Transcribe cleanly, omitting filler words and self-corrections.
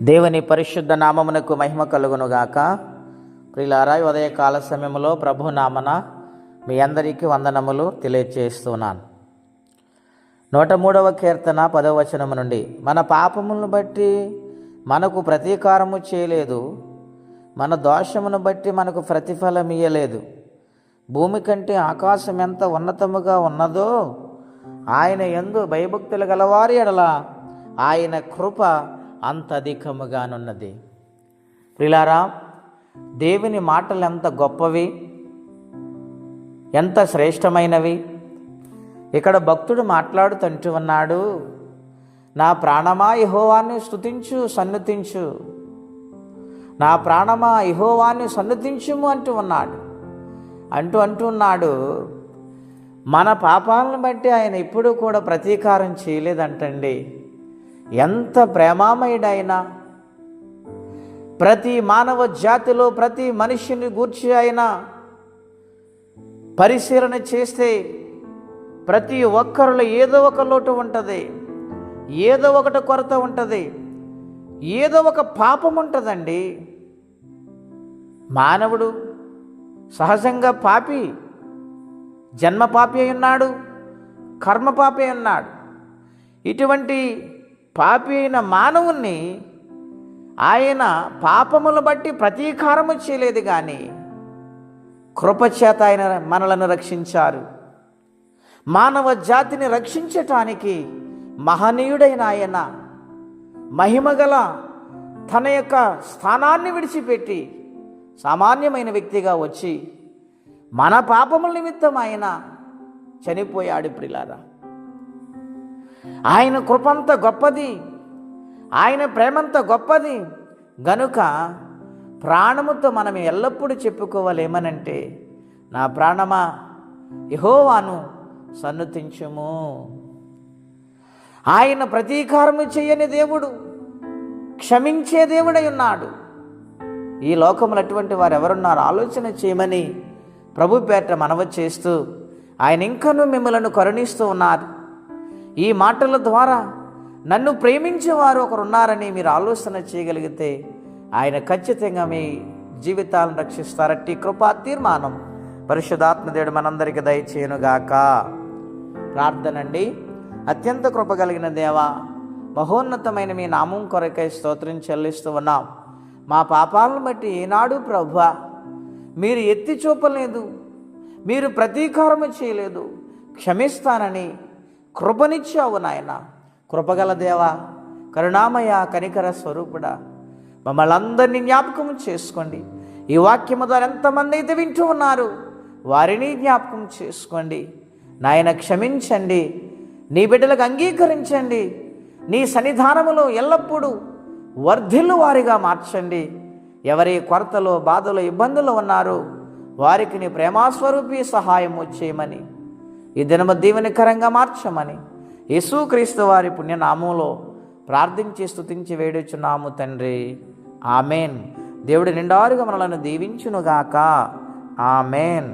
దేవుని పరిశుద్ధ నామమునకు మహిమ కలుగునుగాక. ప్రియులారా, ఉదయకాల సమయంలో ప్రభు నామన మీ అందరికీ వందనములు తెలియజేస్తున్నాను. 103వ కీర్తన 10వ వచనము నుండి, మన పాపములను బట్టి మనకు ప్రతీకారము చేయలేదు, మన దోషమును బట్టి మనకు ప్రతిఫలం ఇయ్యలేదు. భూమి కంటే ఆకాశం ఎంత ఉన్నతముగా ఉన్నదో ఆయన యందు భయభక్తులు గలవారి ఎడల ఆయన కృప అంత అధికముగానున్నది. ప్రియులారా, దేవుని మాటలు ఎంత గొప్పవి, ఎంత శ్రేష్టమైనవి. ఇక్కడ భక్తుడు మాట్లాడుతుంటూ ఉన్నాడు, నా ప్రాణమా యెహోవాను స్తుతించు, సన్నుతించు, నా ప్రాణమా యెహోవాను సన్నుతించుము అంటున్నాడు. మన పాపాలను బట్టి ఆయన ఎప్పుడూ కూడా ప్రతీకారం చేయలేదంటండి. ఎంత ప్రేమామయుడైనా, ప్రతి మానవ జాతిలో ప్రతి మనిషిని గూర్చి ఆయన పరిశీలన చేస్తే ప్రతి ఒక్కరిలో ఏదో ఒక లోటు ఉంటుంది, ఏదో ఒకటి కొరత ఉంటుంది, ఏదో ఒక పాపం ఉంటుందండి. మానవుడు సహజంగా పాపి, జన్మ పాపి అయి ఉన్నాడు, కర్మ పాపి అయి ఉన్నాడు. ఇటువంటి పాపి అయిన మానవుణ్ణి ఆయన పాపములు బట్టి ప్రతీకారము చేయలేదు, కానీ కృపచేత ఆయన మనలను రక్షించారు. మానవ జాతిని రక్షించటానికి మహనీయుడైన ఆయన మహిమగల తన యొక్క స్థానాన్ని విడిచిపెట్టి సామాన్యమైన వ్యక్తిగా వచ్చి మన పాపముల నిమిత్తం ఆయన చనిపోయాడు. ప్రియులారా, ఆయన కృపంత గొప్పది, ఆయన ప్రేమంత గొప్పది. గనుక ప్రాణముతో మనం ఎల్లప్పుడూ చెప్పుకోవాలి ఏమనంటే, నా ప్రాణమా యెహోవాను సన్నుతించుము. ఆయన ప్రతీకారము చేయని దేవుడు, క్షమించే దేవుడై ఉన్నాడు. ఈ లోకములు అటువంటి వారు ఎవరున్నారు ఆలోచన చేయమని ప్రభు పేట మనవి చేస్తూ ఆయన ఇంకనూ మిమ్మలను కరుణిస్తూ ఉన్నారు. ఈ మాటల ద్వారా నన్ను ప్రేమించేవారు ఒకరున్నారని మీరు ఆలోచన చేయగలిగితే ఆయన ఖచ్చితంగా మీ జీవితాలను రక్షిస్తారట్టి కృపా తీర్మానం పరిశుద్ధాత్మదేవుడు మనందరికీ దయచేయునుగాక. ప్రార్థన అండి. అత్యంత కృప కలిగిన దేవా, మహోన్నతమైన మీ నామం కొరకై స్తోత్రం చెల్లిస్తూ ఉన్నాం. మా పాపాలను బట్టి ఏనాడు ప్రభువా మీరు ఎత్తి చూపలేదు, మీరు ప్రతీకారము చేయలేదు, క్షమిస్తానని కృపనిచ్చావు నాయన. కృపగల దేవా, కరుణామయ, కనికర స్వరూపుడా, మమ్మల్ని అందరినీ జ్ఞాపకం చేసుకోండి. ఈ వాక్యము ద్వారా ఎంతమంది అయితే వింటూ ఉన్నారు వారిని జ్ఞాపకం చేసుకోండి నాయన. క్షమించండి, నీ బిడ్డలకు అంగీకరించండి, నీ సన్నిధానములో ఎల్లప్పుడూ వర్ధిల్లు వారిగా మార్చండి. ఎవరి కొరతలో, బాధలో, ఇబ్బందులు ఉన్నారో వారికి నీ ప్రేమాస్వరూపి సహాయం చేయమని, ఈ దినము దీవెనకరంగా మార్చమని యేసుక్రీస్తు వారి పుణ్యనామంలో ప్రార్థించి స్తుతించి వేడుచున్నాము తండ్రి. ఆమెన్. దేవుడు నిండారుగా మనలను దీవించునుగాక. ఆమెన్.